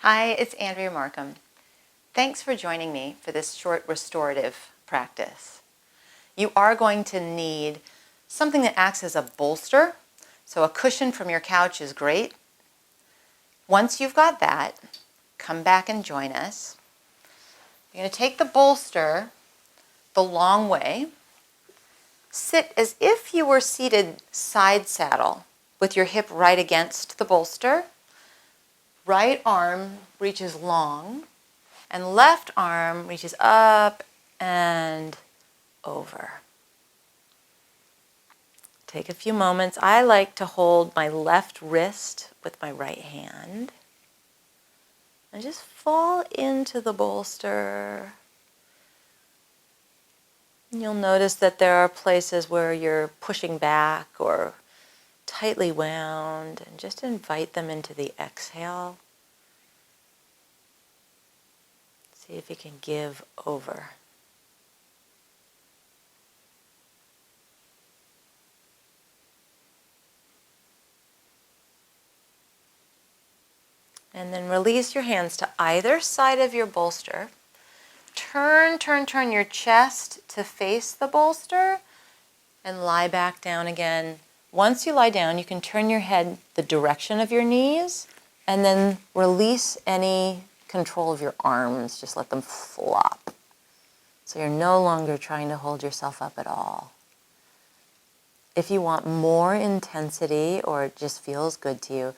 Hi, it's Andrea Marcum. Thanks for joining me for this short restorative practice. You are going to need something that acts as a bolster, so a cushion from your couch is great. Once you've got that, come back and join us. You're going to take the bolster the long way. Sit as if you were seated side saddle with your hip right against the bolster. Right arm reaches long and left arm reaches up and over. Take a few moments. I like to hold my left wrist with my right hand and just fall into the bolster. You'll notice that there are places where you're pushing back or tightly wound, and just invite them into the exhale. See if you can give over. And then release your hands to either side of your bolster. Turn your chest to face the bolster and lie back down again. Once you lie down, you can turn your head the direction of your knees and then release any control of your arms. Just let them flop. So you're no longer trying to hold yourself up at all. If you want more intensity or it just feels good to you,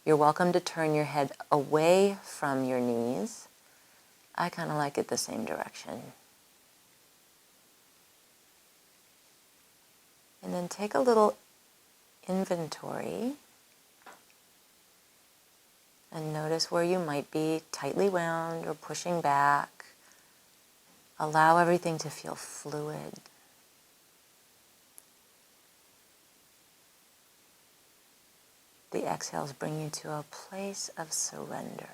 you're welcome to turn your head away from your knees. I kind of like it the same direction. And then take a little inventory and notice where you might be tightly wound or pushing back. Allow everything to feel fluid. The exhales bring you to a place of surrender.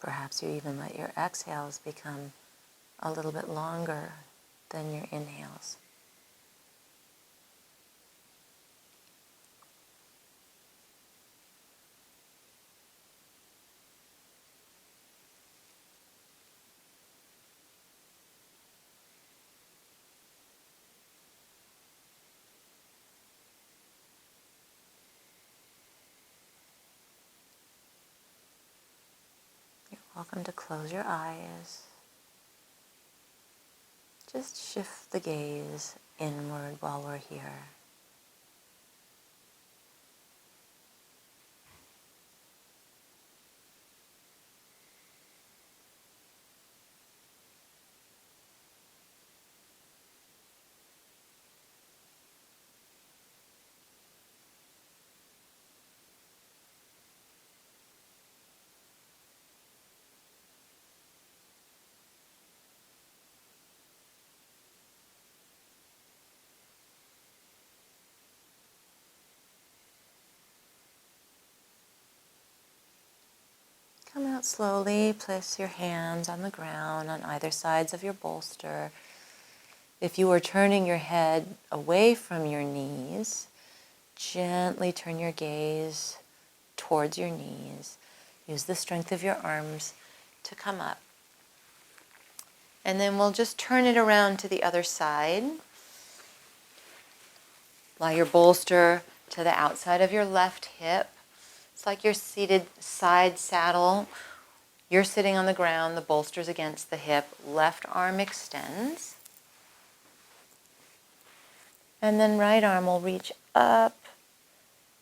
Perhaps you even let your exhales become a little bit longer than your inhales. You're welcome to close your eyes. Just shift the gaze inward while we're here. Come out slowly, place your hands on the ground on either sides of your bolster. If you are turning your head away from your knees, gently turn your gaze towards your knees. Use the strength of your arms to come up. And then we'll just turn it around to the other side. Lie your bolster to the outside of your left hip. It's like you're seated side saddle. You're sitting on the ground, the bolster's against the hip, left arm extends. And then right arm will reach up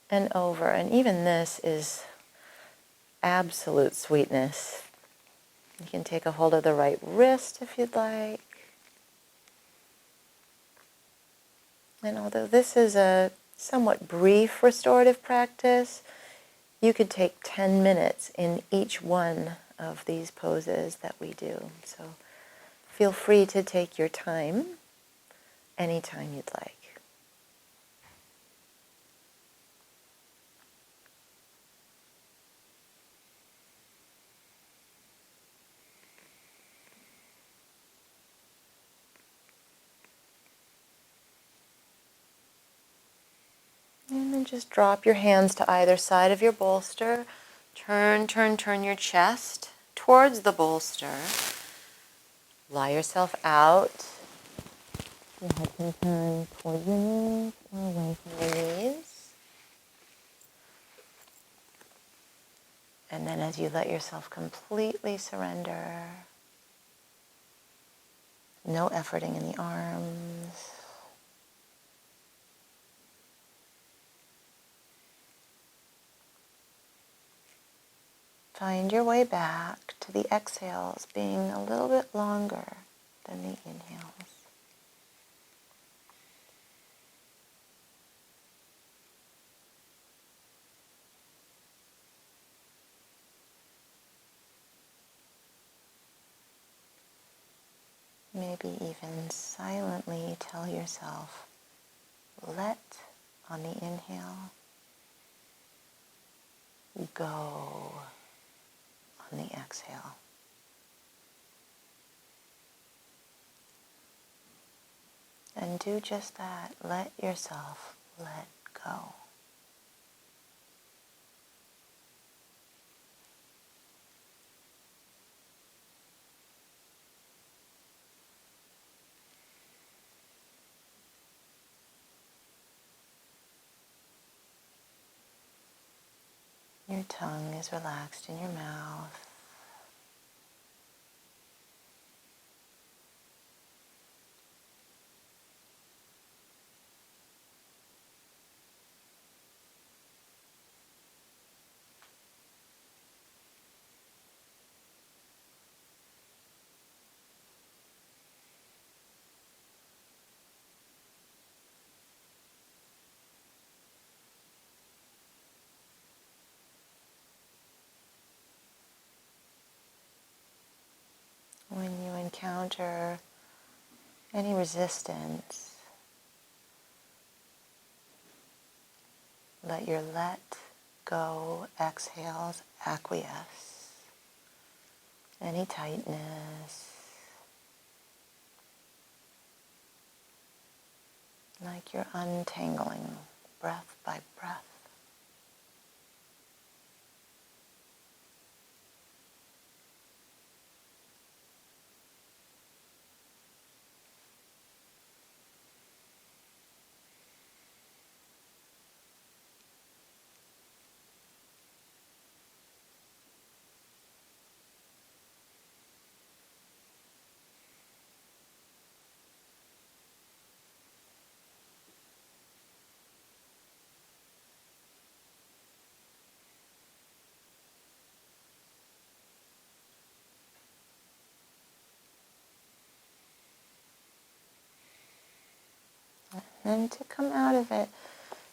and over. And even this is absolute sweetness. You can take a hold of the right wrist if you'd like. And although this is a somewhat brief restorative practice, you could take 10 minutes in each one of these poses that we do. So feel free to take your time anytime you'd like. And then just drop your hands to either side of your bolster. Turn your chest towards the bolster. Lie yourself out. Your head can turn towards your knees or away from your knees. And then as you let yourself completely surrender, no efforting in the arms. Find your way back to the exhales being a little bit longer than the inhales. Maybe even silently tell yourself, let on the inhale, go on the exhale. And do just that. Let yourself let go. Your tongue is relaxed in your mouth. When you encounter any resistance, let your let go exhales acquiesce. Any tightness, like you're untangling breath by breath. And to come out of it,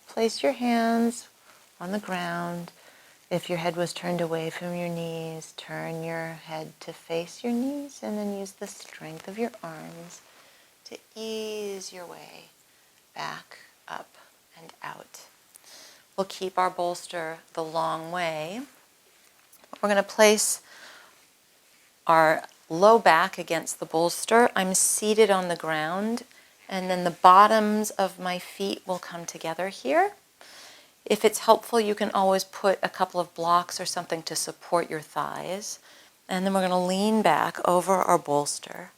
place your hands on the ground. If your head was turned away from your knees, turn your head to face your knees and then use the strength of your arms to ease your way back, up, and out. We'll keep our bolster the long way. We're going to place our low back against the bolster. I'm seated on the ground, and then the bottoms of my feet will come together here. If it's helpful, you can always put a couple of blocks or something to support your thighs. And then we're going to lean back over our bolster.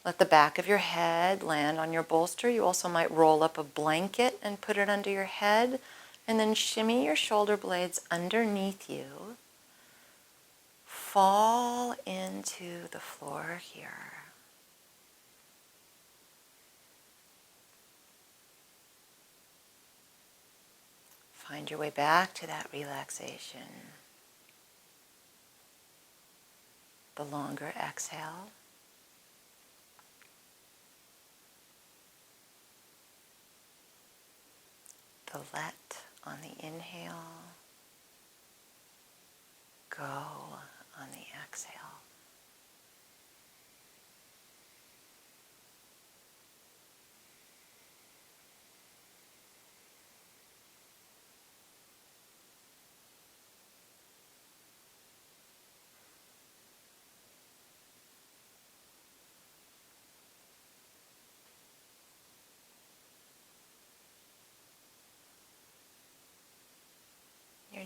Let the back of your head land on your bolster. You also might roll up a blanket and put it under your head, and then shimmy your shoulder blades underneath you. Fall into the floor here. Find your way back to that relaxation. The longer exhale. The let on the inhale. Go on the exhale.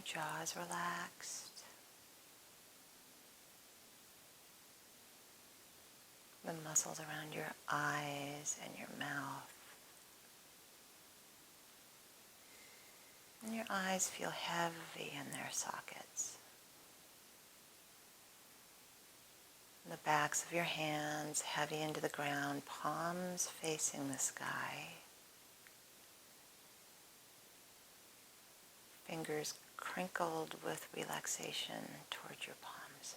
Your jaw is relaxed. The muscles around your eyes and your mouth. And your eyes feel heavy in their sockets. The backs of your hands heavy into the ground, palms facing the sky. Fingers crinkled with relaxation towards your palms.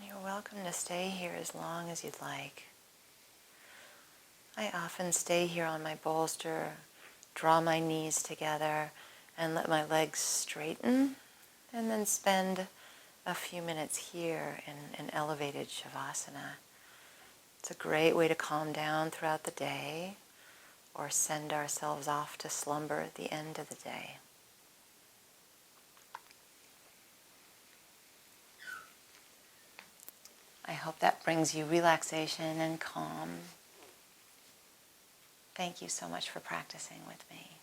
You're welcome to stay here as long as you'd like. I often stay here on my bolster, draw my knees together, and let my legs straighten, and then spend a few minutes here in an elevated Shavasana. It's a great way to calm down throughout the day or send ourselves off to slumber at the end of the day. I hope that brings you relaxation and calm. Thank you so much for practicing with me.